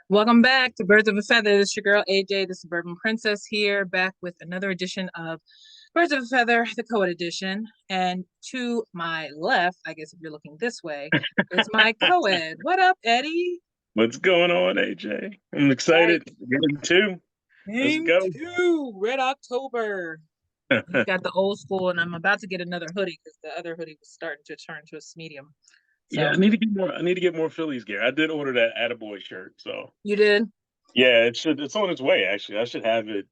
Welcome back to Birds of a Feather. This is your girl AJ, the Suburban Princess, here, back with another edition of Birds of a Feather, the co-ed edition. And to my left, I guess if you're looking this way, is my co-ed. What up, Eddie? What's going on, AJ? I'm Right. excited. Game two. Let's Game go. two, Red October. He's got the old school, and I'm about to get another hoodie because the other hoodie was starting to turn to a medium. Yeah, I So need to get more. I need to get more Phillies gear. I did order that Attaboy shirt, so you did? yeah, it's on its way. Actually, I should have it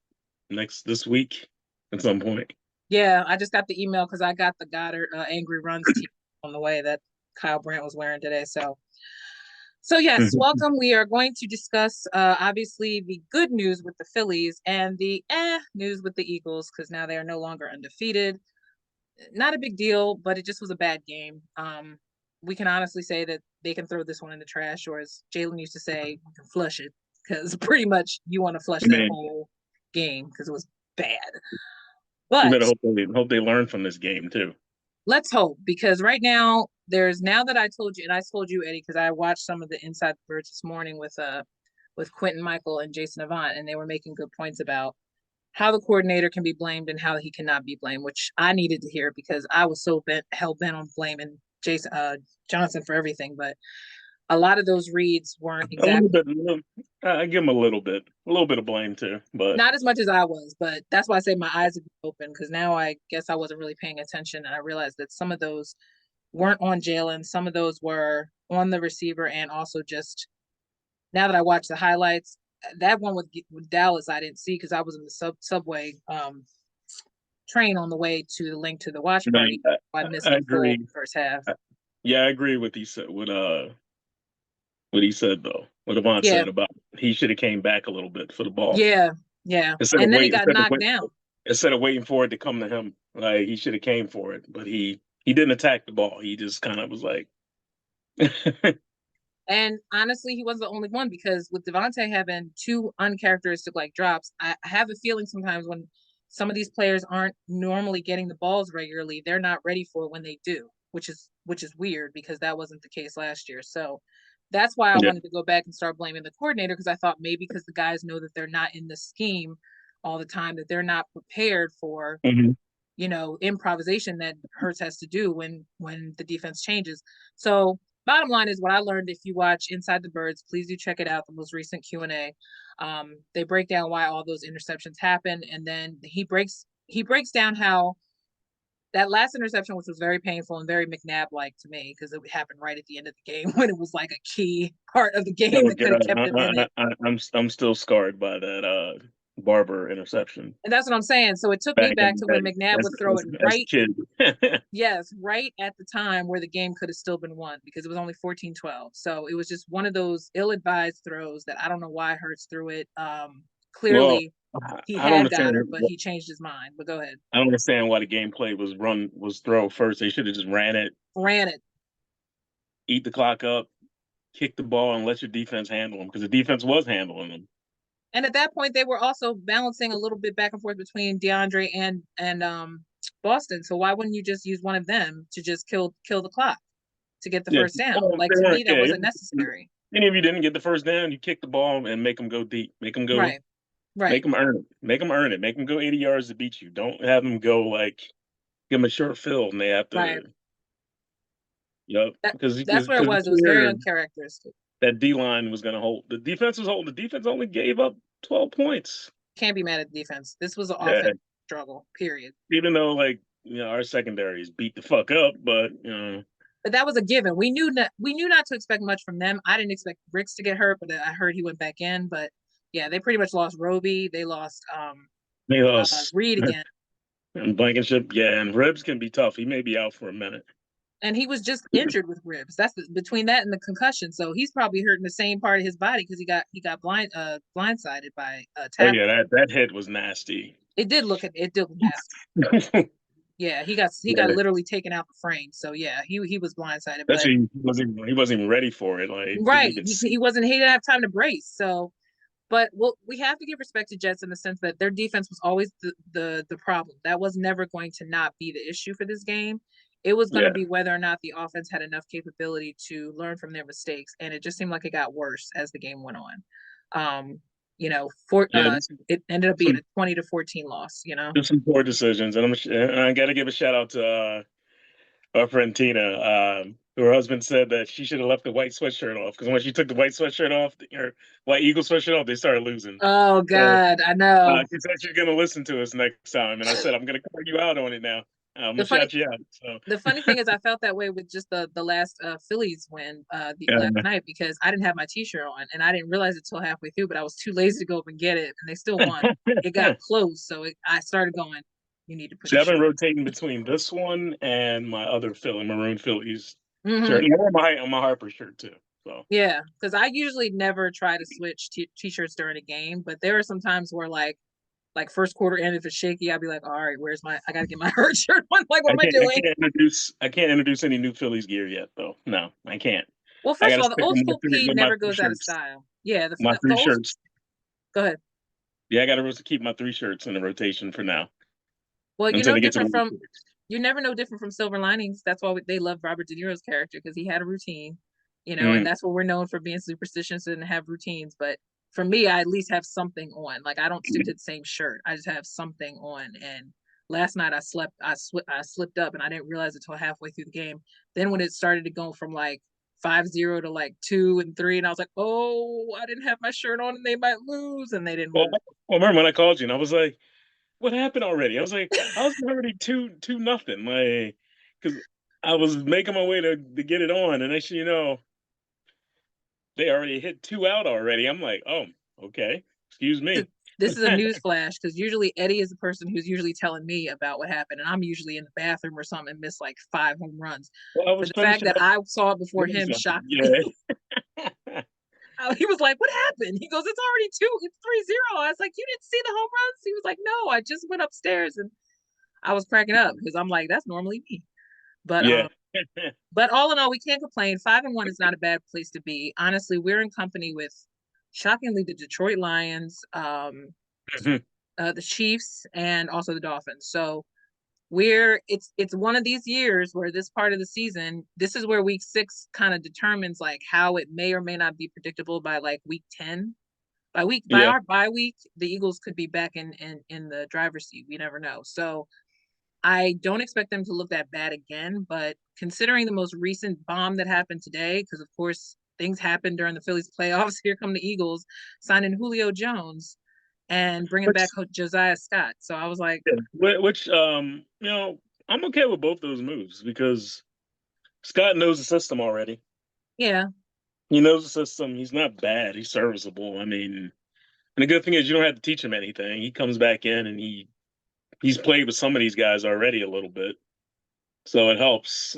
this week at some point. Yeah, I just got the email because I got the Goddard Angry Runs tee on the way that Kyle Brandt was wearing today. So yes, welcome. We are going to discuss obviously the good news with the Phillies and the news with the Eagles because now they are no longer undefeated. Not a big deal, but it just was a bad game. We can honestly say that they can throw this one in the trash, or as Jalen used to say, we can flush it because pretty much you want to flush that Man, whole game because it was bad. you But better hope they learn from this game too. let's hope because right now now that I told you, and I told you, Eddie, because I watched some of the Inside the Birds this morning with Quentin Michael and Jason Avant, and they were making good points about how the coordinator can be blamed and how he cannot be blamed, which I needed to hear because I was so hell bent on blaming Jason Johnson for everything. But a lot of those reads weren't A little exactly bit. I give him a little bit of blame too. But not as much as I was, but that's why I say my eyes have been open because now I guess I wasn't really paying attention and I realized that some of those weren't on Jalen. Some of those were on the receiver, and also just now that I watch the highlights, that one with Dallas I didn't see because I was in the subway train on the way to the link to the watch no, party. I missed I the full agree. first half. Yeah, I agree with he said. What he said though. What Avant Yeah, said about he should have came back a little bit for the ball. yeah, yeah. Instead of And then he waiting, got knocked down. instead of waiting for it to come to him, like he should have came for it, but he didn't attack the ball. He just kind of was like, And honestly, he was the only one because with Devontae having two uncharacteristic like drops, I have a feeling sometimes when some of these players aren't normally getting the balls regularly, they're not ready for it when they do, which is weird because that wasn't the case last year. So that's why I yeah, wanted to go back and start blaming the coordinator because I thought maybe because the guys know that they're not in the scheme all the time, that they're not prepared for hmm improvisation that Hurts has to do when the defense changes. So bottom line is what I learned. If you watch Inside the Birds, please do check it out. The most recent Q&A. They break down why all those interceptions happened, and then he breaks down how that last interception, which was very painful and very McNabb like to me, because it happened right at the end of the game when it was like a key part of the game oh that could have god, kept them in it. I'm still scarred by that Barber interception And that's what I'm saying. So it took me back back in to the when day McNabb would throw it as a right. kid. Yes, right at the time where the game could have still been won because it was only 14-12. So it was just one of those ill-advised throws that I don't know why Hurts threw it. Well, Clearly he I don't had understand. Goddard, but he changed his mind. But go ahead. I don't understand why the gameplay was throw first. They should have just ran it, Ran it. eat the clock up, kick the ball, and let your defense handle them because the defense was handling them. And at that point, they were also balancing a little bit back and forth between DeAndre and Boston. So why wouldn't you just use one of them to just kill the clock to get the Yeah, first down? well, Like they to weren't. me, that Yeah, wasn't necessary. any of you didn't get the first down, you kick the ball and make them go deep. Right. Make Right. them earn it. Make them earn it. Make them go 80 yards to beat you. Don't have them go like give them a short field and they have Right. to. Yep, That because that's where it was. It was very uncharacteristic. that D line was going to hold. The defense was holding. The defense only gave up 12 points. Can't be mad at the defense. This was an Yeah, offense struggle, period. even though like our secondaries beat the fuck up, but But that was a given. We knew not to expect much from them. I didn't expect Ricks to get hurt, but I heard he went back in. But yeah, they pretty much lost Roby. They lost they lost Reed again. and Blankenship. Yeah, and Ribs can be tough. He may be out for a minute. And he was just injured with ribs. Between that and the concussion. So he's probably hurting the same part of his body because he got blindsided by a Oh yeah, tackle. that hit was nasty. It did look nasty. Yeah, he got Yeah, literally taken out the frame. So yeah, he was blindsided. But especially he wasn't even ready for it. Like right, you could he, see. he wasn't. He didn't have time to brace. So, but we have to give respect to Jets in the sense that their defense was always the problem. That was never going to not be the issue for this game. It was going to Yeah. be whether or not the offense had enough capability to learn from their mistakes, and it just seemed like it got worse as the game went on. Um, you know, Yeah. it ended up being Some, a 20-14 loss. You know, there's some poor decisions, and I got to give a shout out to our friend Tina. Her husband said that she should have left the white sweatshirt off because when she took the white sweatshirt off, or white Eagle sweatshirt off, they started losing. oh So God, I know. she said she's going to listen to us next time, and I said I'm going to call you out on it now. I'm The gonna funny shout you out. So the funny thing is I felt that way with just the last Phillies win the last yeah. night because I didn't have my t-shirt on and I didn't realize it till halfway through, but I was too lazy to go up and get it and they still won. It got close, so I started going, you need to put See, your I've been shirt rotating between this one and my other Philly maroon Phillies on. shirt. More on my Harper shirt too. So Yeah, because I usually never try to switch t-shirts during a game, but there are some times where like first quarter end, if it's shaky, I'll be like, all right, where's my I gotta get my hurt shirt on. Like, what I am I can't I doing? can't introduce I can't introduce any new Phillies gear yet though. No, I can't. Well, I first got of to all, the stick old with my school three P with my never three goes out of shirts. style. Yeah, My the three old. shirts. Go ahead. Yeah, I got to keep my three shirts in the rotation for now Well, until they get to the you're never no different from Silver Linings. That's why they love Robert De Niro's character because he had a routine, and mm, that's what we're known for being superstitious and have routines. But for me, I at least have something on. Like I don't stick to the same shirt. I just have something on. And last night I slipped up and I didn't realize it till halfway through the game. Then when it started to go from like 5-0 to like 2 and 3, and I was like, oh, I didn't have my shirt on and they might lose, and they didn't well, lose. remember when I called you and I was like, "What happened already?" I was like, "I was already 2-0." Like, because I was making my way to get it on, and next thing you know, they already hit two out already. I'm like, "Oh, okay, excuse me." This is a news flash because usually Eddie is the person who's usually telling me about what happened, and I'm usually in the bathroom or something and miss like 5 home runs. Well, I So was the fact finishing that up I saw it before doing him something. shocked me. Yeah. He was like, "What happened?" He goes, "It's already it's 3-0." I was like, "You didn't see the home runs?" He was like, "No, I just went upstairs," and I was cracking up because I'm like, "That's normally me." But Yeah. but all in all, we can't complain. 5-1 is not a bad place to be. Honestly, we're in company with shockingly the Detroit Lions, the Chiefs, and also the Dolphins. So it's one of these years where this part of the season, this is where week 6 kind of determines like how it may or may not be predictable by like week 10. By Yeah. our bye week, the Eagles could be back in the driver's seat. We never know. So I don't expect them to look that bad again, but considering the most recent bomb that happened today, because of course things happened during the Phillies playoffs, here come the Eagles signing Julio Jones and bringing Which, back Josiah Scott. So I was like, which, I'm okay with both those moves because Scott knows the system already. yeah, He knows the system. He's not bad. He's serviceable. I mean, and the good thing is you don't have to teach him anything. He comes back in and he's played with some of these guys already a little bit, so it helps.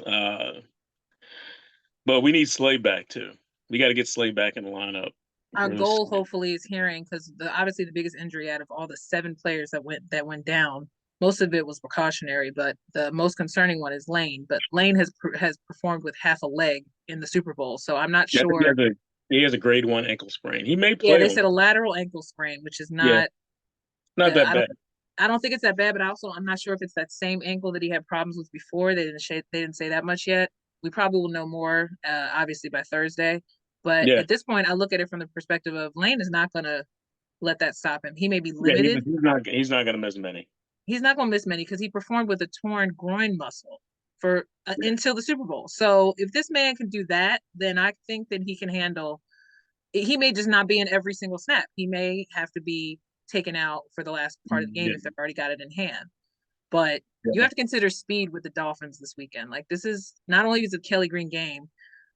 But we need Slay back too. We got to get Slay back in the lineup our for this. goal hopefully is hearing because obviously the biggest injury out of all the 7 players that went down, most of it was precautionary, but the most concerning one is Lane. But Lane has performed with half a leg in the Super Bowl, so I'm not Yeah, sure. he has a grade 1 ankle sprain. He may Yeah, play they on. said a lateral ankle sprain, which is Yeah, not. not that I bad. don't think it's that bad, but I'm not sure if it's that same ankle that he had problems with before. They didn't say that much yet. We probably will know more, obviously by Thursday. But Yeah, at this point, I look at it from the perspective of Lane is not going to let that stop him. He may be yeah. limited. He's not going to miss many. He's not going to miss many because he performed with a torn groin muscle for until the Super Bowl. So if this man can do that, then I think that he can handle. He may just not be in every single snap. He may have to be taken out for the last part of the game Yeah, if they've already got it in hand. But you yeah. have to consider speed with the Dolphins this weekend. Like this is not only is it a Kelly Green game,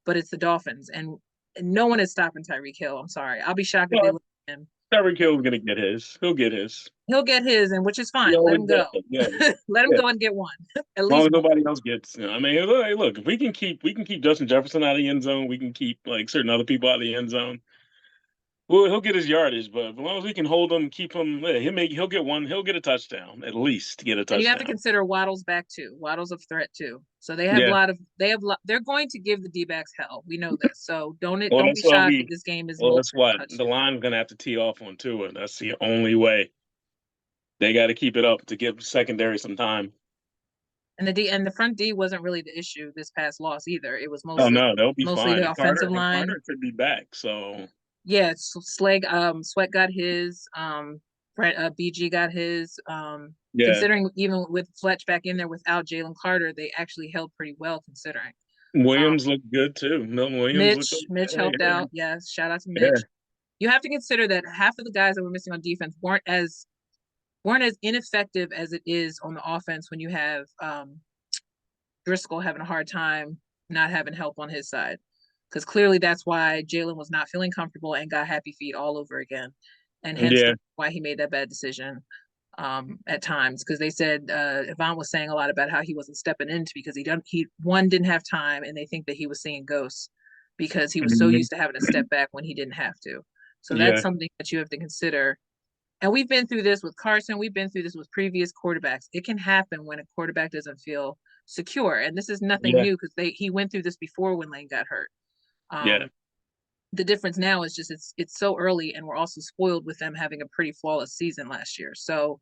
but it's the Dolphins, and no one is stopping Tyreek Hill. I'm sorry. I'll be shocked if they Well, let him. Tyreek Hill's going to get his. He'll get his. He'll get his, and which is He fine. Let always him go. does. Yeah, Let him yeah. go and get one, at As long least as one. nobody else gets, I mean, look, hey, look, if we can keep Justin Jefferson out of the end zone, we can keep like certain other people out of the end zone. Well, he'll get his yardage, but as long as we can hold him, keep him, yeah, he'll get one, he'll get a touchdown at least to get a And you have to touchdown. consider Waddle's back too. Waddle's a threat too. So Yeah. they're going to give the D backs hell. We know this. So Well, don't be that's why shocked if this game is that's multiple why the touchdowns. line's gonna have to tee off on Tua. That's the only way. They got to keep it up to give secondary some time. And the front D wasn't really the issue this past loss either. It was Oh mostly no, they'll be mostly fine. the offensive And line. Carter could be back. So Yeah, Sweat got his, BG got his. yeah, Considering even with Fletch back in there without Jalen Carter, they actually held pretty well considering. Um, Williams looked good too. Milton Williams looked Mitch okay. helped out. Yes, shout out to Yeah, Mitch. You have to consider that half of the guys that were missing on defense weren't as ineffective as it is on the offense when you have Driscoll having a hard time not having help on his side. Because clearly that's why Jalen was not feeling comfortable and got happy feet all over again. And hence yeah, why he made that bad decision at times. Because they said Yvonne was saying a lot about how he wasn't stepping into because he didn't have time, and they think that he was seeing ghosts because he was so mhm, used to having to step back when he didn't have to. So that's yeah, something that you have to consider. And we've been through this with Carson. We've been through this with previous quarterbacks. It can happen when a quarterback doesn't feel secure. And this is nothing yeah, new because he went through this before when Lane got hurt. yeah, The difference now is just it's so early, and we're also spoiled with them having a pretty flawless season last year. So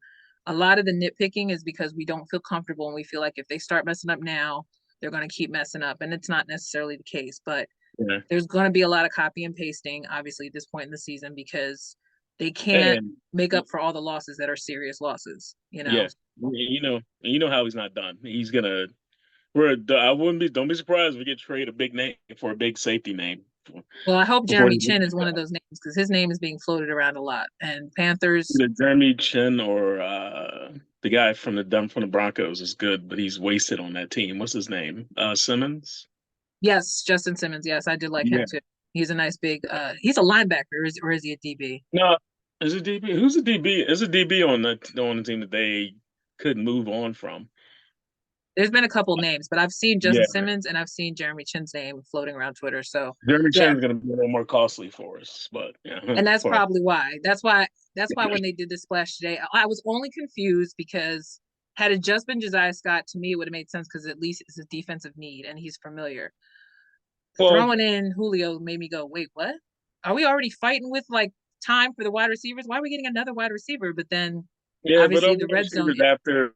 a lot of the nitpicking is because we don't feel comfortable, and we feel like if they start messing up now, they're going to keep messing up. And it's not necessarily the case, but yeah. there's going to be a lot of copy and pasting, obviously, at this point in the season because they can't And make up for all the losses that are serious losses, you know? yeah, you know how he's not done. He's gonna. I wouldn't be. Don't be surprised if we get traded a big name for a big safety name Well, I hope before Jeremy the Chin season's is one of done. those names because his name is being floated around a lot. And Panthers, Either Jeremy Chin or the guy from the Broncos is good, but he's wasted on that team. What's his name? Simmons. yes, Justin Simmons. Yes, I did like him Yeah. too. He's a nice big, he's a linebacker, or is he a DB? No, is it DB? Who's a DB? Is a DB on the team that they could move on from? There's been a couple names, but I've seen Yeah, Justin Simmons and I've seen Jeremy Chin's name floating around Twitter. So Jeremy yeah, Chin's going to be a little more costly for us, but yeah, and that's for probably why. That's why when they did the splash today, I was only confused because had it just been Josiah Scott, to me it would have made sense because at least it's a defensive need and he's familiar. well, Throwing in Julio made me go, wait, what? Are we already fighting with like time for the wide receivers? Why are we getting another wide receiver? But then yeah, but obviously our the wide red zone. receivers after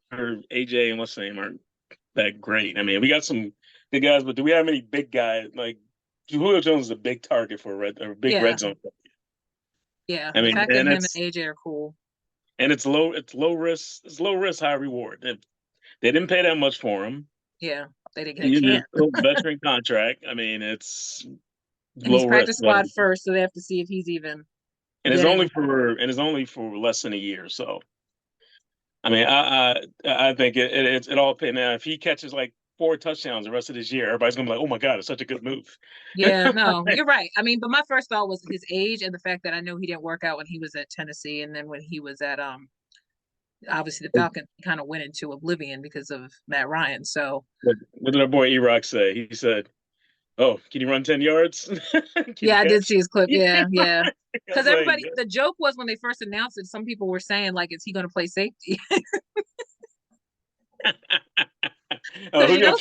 AJ and what's the name aren't that great. I mean, we got some big guys, but do we have any big guys? Like Julio Jones is a big target for a big Yeah, red zone. yeah. I The mean, fact that him and AJ are cool. it's low risk, high reward. They didn't pay that much for him. Yeah, they He's a can't. veteran contract. I mean, it's And he's low risk, practice but squad first, so they have to see if he's even and getting. it's only for less than a year. So I mean, I think it all paid. Now, if he catches like 4 touchdowns the rest of this year, everybody's gonna be like, "Oh my god, it's such a good move." Yeah, no, you're right. I mean, but my first thought was his age and the fact that I know he didn't work out when he was at Tennessee, and then when he was at obviously the Falcons kind of went into oblivion because of Matt Ryan. So What did our boy E-Rock say? He said, "Oh, can you run 10 yards? Can you yeah, I did catch?" see his clip. Yeah, yeah. I Because was like, everybody, the joke was when they first announced it, some people were saying like, "Is he going to play safety?" "Oh, Because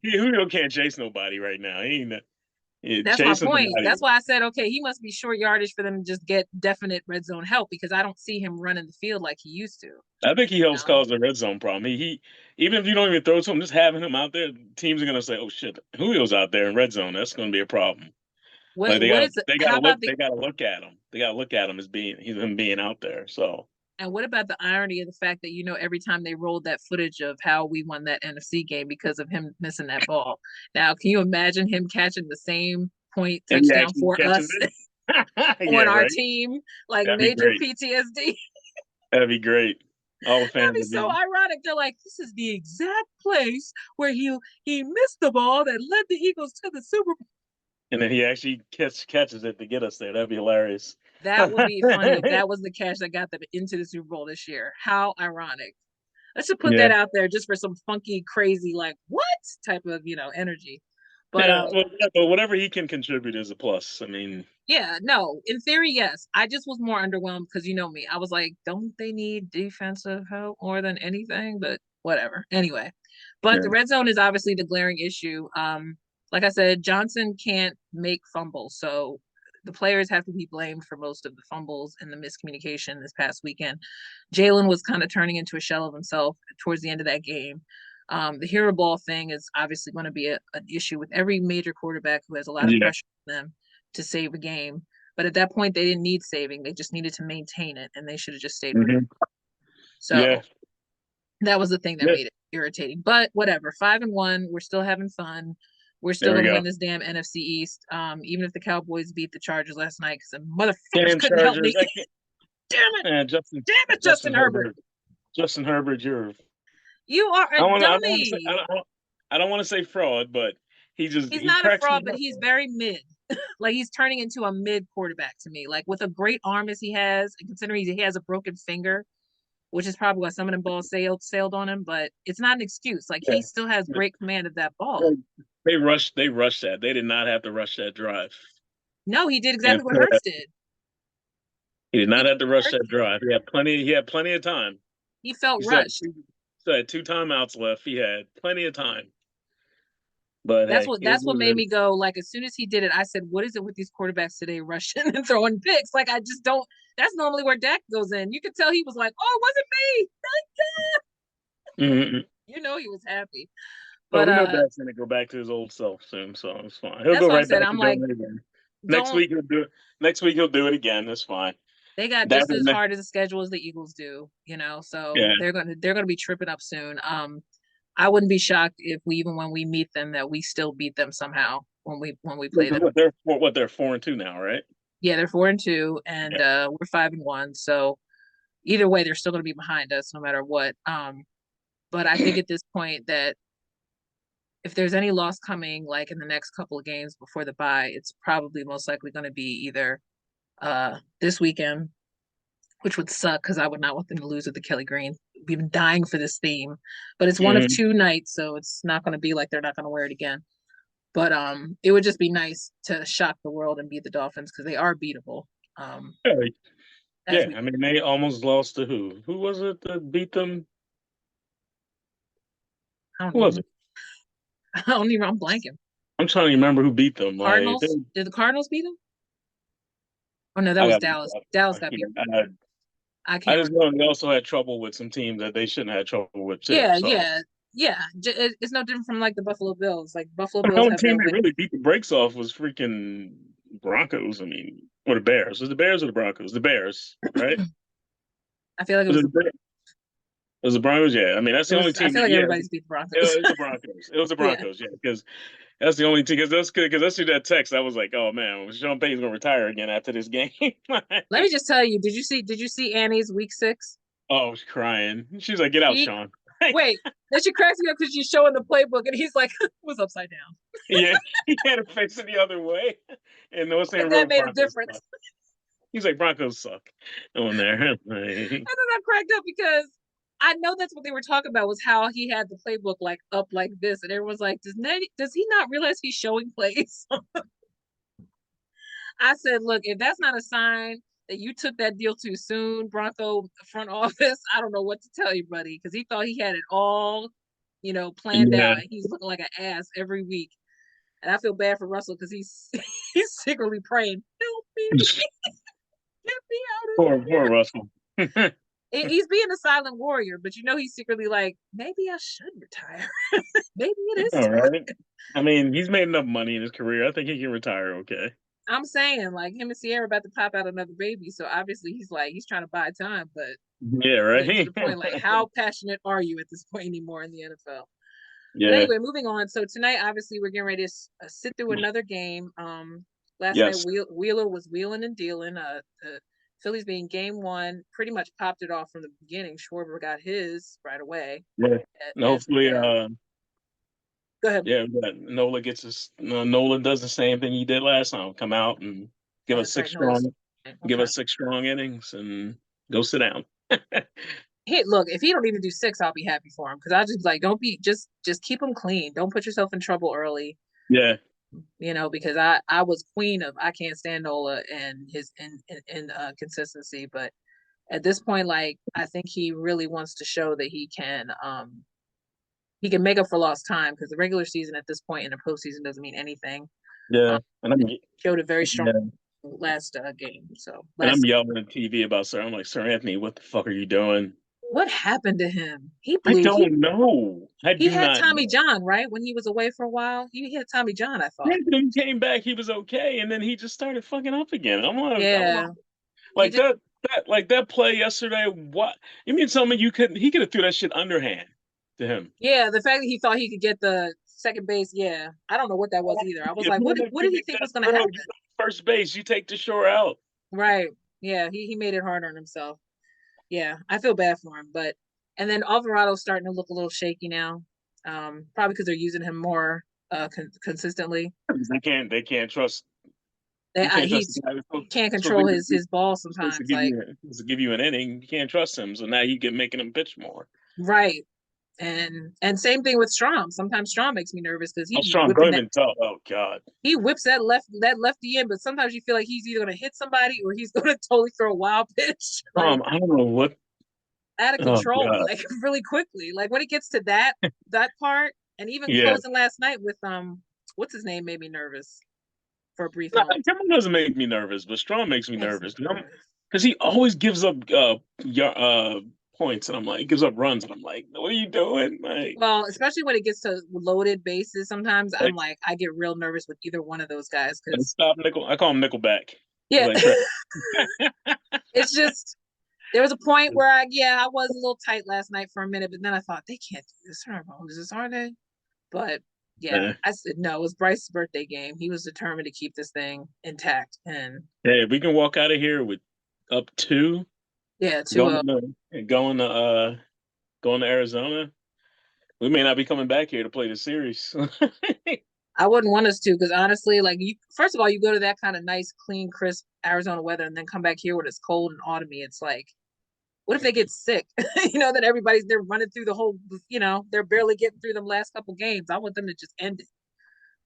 Julio can't chase nobody right now. He ain't that's my chasing point. somebody." That's why I said, okay, he must be short yardage for them to just get definite red zone help because I don't see him running the field like he used to. I think he helps Know? cause the red zone problem. He even if you don't even throw to him, just having him out there, teams are gonna say, "Oh shit, Julio's out there in red zone. That's gonna be a problem." Like What is it? How about they gotta look at him. They gotta look at him as him being out there. So and what about the irony of the fact that every time they rolled that footage of how we won that NFC game because of him missing that ball. Now, can you imagine him catching the same point and he touchdown actually for catches us it. Yeah, on our right. team, like That'd be major great. PTSD? That'd be great. All the That'd fans be would so be, ironic. They're like, this is the exact place where he missed the ball that led the Eagles to the Super Bowl. and then he actually catches it to get us there. That'd be hilarious. That would be funny if that was the catch that got them into the Super Bowl this year. How ironic. Let's just put Yeah, that out there just for some funky, crazy, like what type of energy. But yeah. Well, yeah, but whatever he can contribute is a plus. I mean, yeah, no, in theory, yes. I just was more underwhelmed because you know me. I was like, don't they need defensive help more than anything? But whatever. Anyway, but the yeah, red zone is obviously the glaring issue. Like I said, Johnson can't make fumbles, so the players have to be blamed for most of the fumbles and the miscommunication this past weekend. Jalen was kind of turning into a shell of himself towards the end of that game. The hero ball thing is obviously going to be an issue with every major quarterback who has a lot of Yeah. pressure on them to save a game. But at that point, they didn't need saving; they just needed to maintain it, and they should have just stayed with it. Hmm. Yeah. So that was the thing that Yeah. made it irritating. But whatever, 5-1, we're still having fun. We're still There we going to go. win this damn NFC East. Even if the Cowboys beat the Chargers last night, because the motherfuckers Damn couldn't help Chargers. me. I can't. Damn it! Man, Justin. Damn it, Justin Justin Herbert! Herbert. Justin Herbert. You're. You are a I want. I don't want to say. dummy. I don't want to say fraud, but He's he not a cracks me fraud, but up. he's very mid. Like he's turning into a mid quarterback to me. Like with a great arm as he has, and considering he has a broken finger, which is probably why some of them balls sailed on him, but it's not an excuse. Like Yeah. he still has great command of that They ball. They rushed that. They did not have to rush that drive. No, he did And exactly what Hurts did. he did He not did have to what rush Hurts that did. drive. He had plenty of time. He felt He rushed. still had two timeouts left. He had plenty of time. But That's hey, what it is that's what what it made is. me go. Like as soon as he did it, I said, "What is it with these quarterbacks today, rushing and throwing picks?" Like I just don't. That's normally where Dak goes in. You could tell he was like, "Oh, it wasn't me." Mm-hmm. You know, he was happy. But But we know Dak's gonna go back to his old self soon, so it's fine. He'll that's go what I right said. back I'm to like, doing it again. Next don't. week he'll do it. Next week he'll do it again. That's fine. They got That just as and hard as a schedule as the Eagles do, so yeah, they're gonna be tripping up soon. I wouldn't be shocked if we even when we meet them that we still beat them somehow when we play them. they're 4-2 now, right? Yeah, they're 4-2, and Yeah. we're 5-1. So either way, they're still gonna be behind us no matter what. But I think at this point that if there's any loss coming, like in the next couple of games before the bye, it's probably most likely going to be either this weekend, which would suck because I would not want them to lose with the Kelly Green. We've been dying for this theme, but it's one of Mm-hmm. 2 nights, so it's not going to be like they're not going to wear it again. But it would just be nice to shock the world and beat the Dolphins because they are beatable. Um, Yeah, as yeah. we, I mean, they almost lost to who? Who was it that beat them? I don't Who was even, it? I don't even, I'm blanking. I'm trying to remember who beat them. Like, Cardinals? Did the Cardinals beat them? Oh no, that I was got. Dallas. Dallas got beat. Yeah, I I can't just remember. know they also had trouble with some teams that they shouldn't have trouble with too. Yeah, So yeah, yeah. It's no different from like the Buffalo Bills. Like Buffalo the Bills only have team their they way. really beat the brakes off was freaking Broncos. I mean, or the Bears. Was it the Bears or the Broncos? The Bears, right? I feel like it Was was. it the Bears? It was the Broncos. Yeah, I mean that's It the only was. I team feel that. like Yeah, everybody's beat the it Broncos. was the Broncos. It was the Yeah. Broncos. Yeah, because that's the only team. Because that's good. Because I see that text. I was like, oh man, Sean Payton's gonna retire again after this game. Let me just tell you. Did you see Annie's week 6? Oh, I was crying. She was like, "Get out, She Sean." wait. Then she cracks me up because she's showing the playbook and he's like, "Was upside down," Yeah, he had to face it the other way, and no one's and saying that real made a Broncos difference. suck. He's like, Broncos suck on there. And then I cracked up because I know that's what they were talking about was how he had the playbook like up like this, and everyone's like, does he not realize he's showing plays?" I said, look, if that's not a sign that you took that deal too soon, Bronco front office, I don't know what to tell you, buddy, because he thought he had it all, planned Yeah. out. He's looking like an ass every week. And I feel bad for Russell because he's he's secretly praying, help me, get me out of Poor Russell. here. He's being a silent warrior, but he's secretly like, maybe I should retire. Maybe it is All time. right. I mean, he's made enough money in his career. I think he can retire. Okay. I'm saying like him and Sierra about to pop out another baby, so obviously he's trying to buy time, but Yeah. I'm getting to Right. the point like how passionate are you at this point anymore in the NFL? But Yeah. anyway, moving on. So tonight, obviously, we're getting ready to sit through another game. Last night Yes. Wheeler was wheeling and dealing. The Phillies being game one, pretty much popped it off from the beginning. Schwarber got his right away. Yeah. And As hopefully, go ahead. yeah, Nola gets his. Nola does the same thing he did last time. Come out and Oh, give us that's right. No, okay. 6 strong innings and go sit down. Hey, look, if he don't even do 6, I'll be happy for him because I just like don't be just keep him clean. Don't put yourself in trouble early. Yeah. Because I was queen of I can't stand Nola and his in consistency, but at this point, like I think he really wants to show that he can make up for lost time because the regular season at this point in the postseason doesn't mean anything. Yeah. Um, Showed a very strong Yeah. last game. So And I'm last yelling at TV about Sir. I'm like, Sir Anthony, what the fuck are you doing? What happened to him? He I blew. don't know. I He do had not Tommy know. John, right? When he was away for a while, he had Tommy John, I Yeah, thought. then he came back, he was okay, and then he just started fucking up again. I'm like, I don't know. Yeah, he Like just that play yesterday. What you mean? Tell me you couldn't? He could have threw that shit underhand to him. yeah. The fact that he thought he could get the second base, yeah, I don't know what that was either. I was If like, you what? want What to did he make think that was going to throw, happen? you go to first base. You take the shore out. Right? Yeah, he made it hard on himself. Yeah, I feel bad for him, but and then Alvarado's starting to look a little shaky now. Probably because they're using him more consistently. They can't trust. They, You can't trust he's the guy who's he can't supposed to, control his ball supposed to sometimes. give Like you an inning. You can't trust him. So now you get making him pitch more. right, and same thing with Strom. Sometimes Strom makes me nervous because Oh, he's strong. Don't whipping that. even talk. Oh God. He whips that lefty in, but sometimes you feel like he's either going to hit somebody or he's going to totally throw a wild pitch, like I don't know what. out of Oh control, God. like really quickly. Like when it gets to that part, and even Yeah. closing last night with what's his name made me nervous for a brief No, moment. Cameron doesn't make me nervous, but Strong makes me Makes me nervous nervous. because he always gives up points, and I'm like, gives up runs, and I'm like, what are you doing? Well, especially when it gets to loaded bases, sometimes I'm like, I get real nervous with either one of those guys because, stop nickel. I call him Nickelback. yeah, Like crap. it's just there was a point where I was a little tight last night for a minute, but then I thought they can't do this. Are they? But yeah, I said no. It was Bryce's birthday game. He was determined to keep this thing intact, and Hey, if we can walk out of here with up two, yeah, 2-0. going to going to Arizona, we may not be coming back here to play the series. I wouldn't want us to because honestly, like you, first of all, you go to that kind of nice, clean, crisp Arizona weather, and then come back here when it's cold and autumny. It's like, what if they get sick? That they're running through the whole, they're barely getting through them last couple games. I want them to just end it,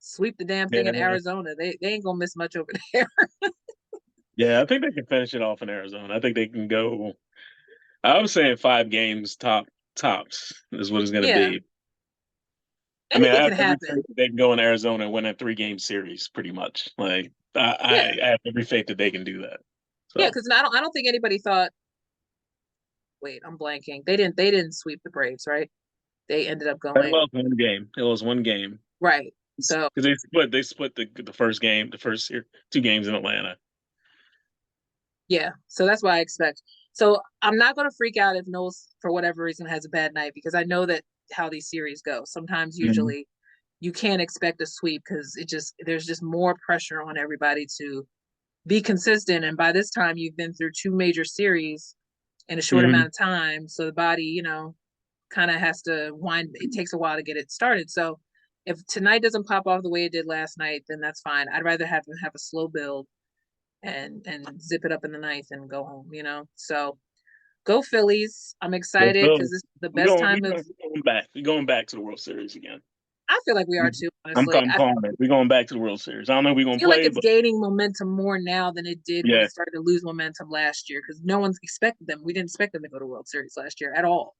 sweep the damn thing in Yeah, Arizona. They ain't gonna miss much over there. yeah, I think they can finish it off in Arizona. I think they can go. I was saying 5 games tops is what it's going to Yeah, be. I mean, I anything have can every happen. faith that they can go in Arizona and win a 3-game series, pretty much. Like Yeah, I have every faith that they can do that. yeah, So because I don't think anybody thought. Wait, I'm blanking. They didn't sweep the Braves, right? They ended up it going was 1 game. It was 1 game right. So because they split the first game, the first 2 games in Atlanta. yeah, so that's what I expect. So I'm not going to freak out if Knowles, for whatever reason, has a bad night because I know that how these series go. Sometimes, Mhm. usually, you can't expect a sweep because there's just more pressure on everybody to be consistent. And by this time, you've been through 2 major series in a short amount Mhm. of time, so the body, kind of has to wind. It takes a while to get it started. So if tonight doesn't pop off the way it did last night, then that's fine. I'd rather have them have a slow build and zip it up in the ninth and go home. So go Phillies. I'm Go excited because Phillies. this is the best time of We going back. We're going back to the World Series again. I feel like we are too, honestly. I'm I calling it. We're going back to the World Series. I don't know if we're gonna feel like play, it's but gaining momentum more now than it did when yeah, it started to lose momentum last year because no one's expected them. We didn't expect them to go to World Series last year at all.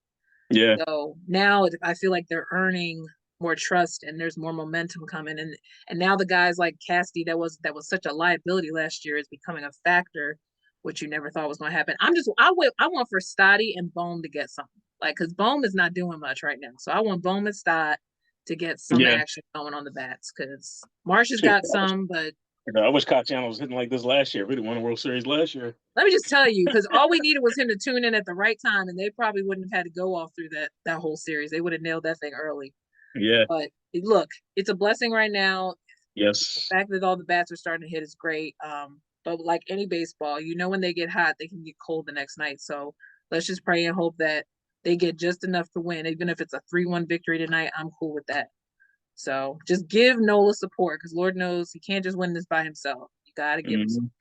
yeah. So now I feel like they're earning more trust and there's more momentum coming and now the guys like Casty that was such a liability last year is becoming a factor, which you never thought was going to happen. I want for Stotty and Bohm to get something like because Bohm is not doing much right now, so I want Bohm and Stott to get some Yeah. action going on the bats because Marsh has Shit, got some, but I wish Castellanos was hitting like this last year. We didn't win a World Series last year. let me just tell you, because all we needed was him to tune in at the right time, and they probably wouldn't have had to go off through that whole series. They would have nailed that thing early. Yeah. But look, it's a blessing right now. The Yes. fact that all the bats are starting to hit is great. But like any baseball, when they get hot, they can get cold the next night. So let's just pray and hope that they get just enough to win. Even if it's a 3-1 victory tonight, I'm cool with that. So just give Nola support because Lord knows he can't just win this by himself. You got to give him support. Hmm.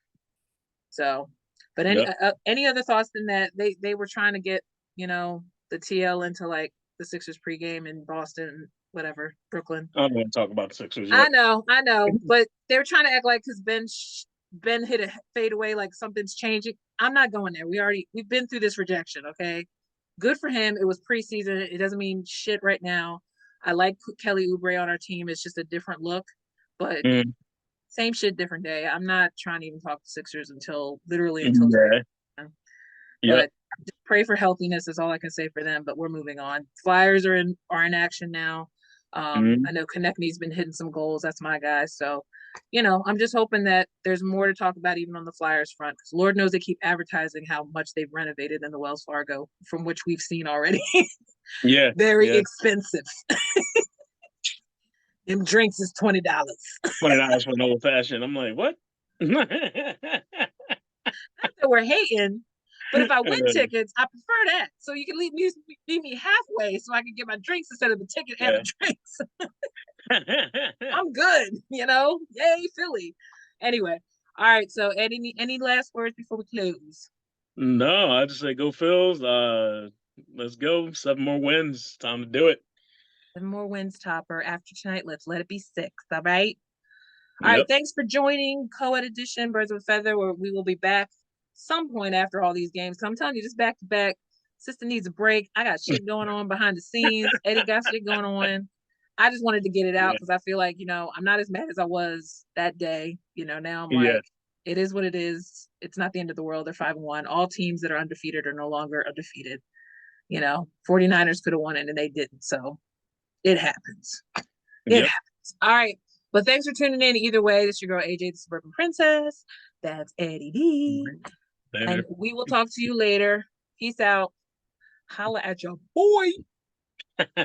So, but Yep. any other thoughts than that? They were trying to get the TL into like the Sixers pregame in Boston, whatever, Brooklyn. I don't want to talk about the Sixers yet. I know, but they were trying to act like because Ben hit a fade away like something's changing. I'm not going there. We've been through this rejection. Okay, good for him. It was preseason. It doesn't mean shit right now. I like Kelly Oubre on our team. It's just a different look, but Mm. same shit, different day. I'm not trying to even talk to Sixers until literally until Yeah. today. Yep. But Just pray for healthiness is all I can say for them, but we're moving on. Flyers are in action now. I know Konechny's been hitting some goals. That's my guy. So, I'm just hoping that there's more to talk about even on the Flyers front, because Lord knows they keep advertising how much they've renovated in the Wells Fargo, from which we've seen already. Yeah. Very Yeah. expensive. Them drinks is $20. $20 for an old fashioned. I'm like, what? Not that we're hating, but if I win tickets, I prefer that. So you can leave me halfway so I can get my drinks instead of the ticket and the drinks. I'm good, Yay, Philly. Anyway, all right. So, any last words before we close? No, I just say go Phils. Let's go. 7 more wins. Time to do it. 7 more wins, Topper. After tonight, let's let it be 6. All right. All Yep. right. Thanks for joining Co-Ed Edition Birds of a Feather, where we will be back some point after all these games. I'm telling you, just back to back. Sister needs a break. I got shit going on behind the scenes. Eddie got shit going on. I just wanted to get it out because I feel like, I'm not as mad as I was that day. Now I'm like, it is what it is. It's not the end of the world. They're 5-1. All teams that are undefeated are no longer undefeated. 49ers could have won it and they didn't. So it happens. It happens. All right. But thanks for tuning in. Either way, this is your girl AJ, the Suburban Princess. That's Eddie D. And we will talk to you later. Peace out. Holla at your boy.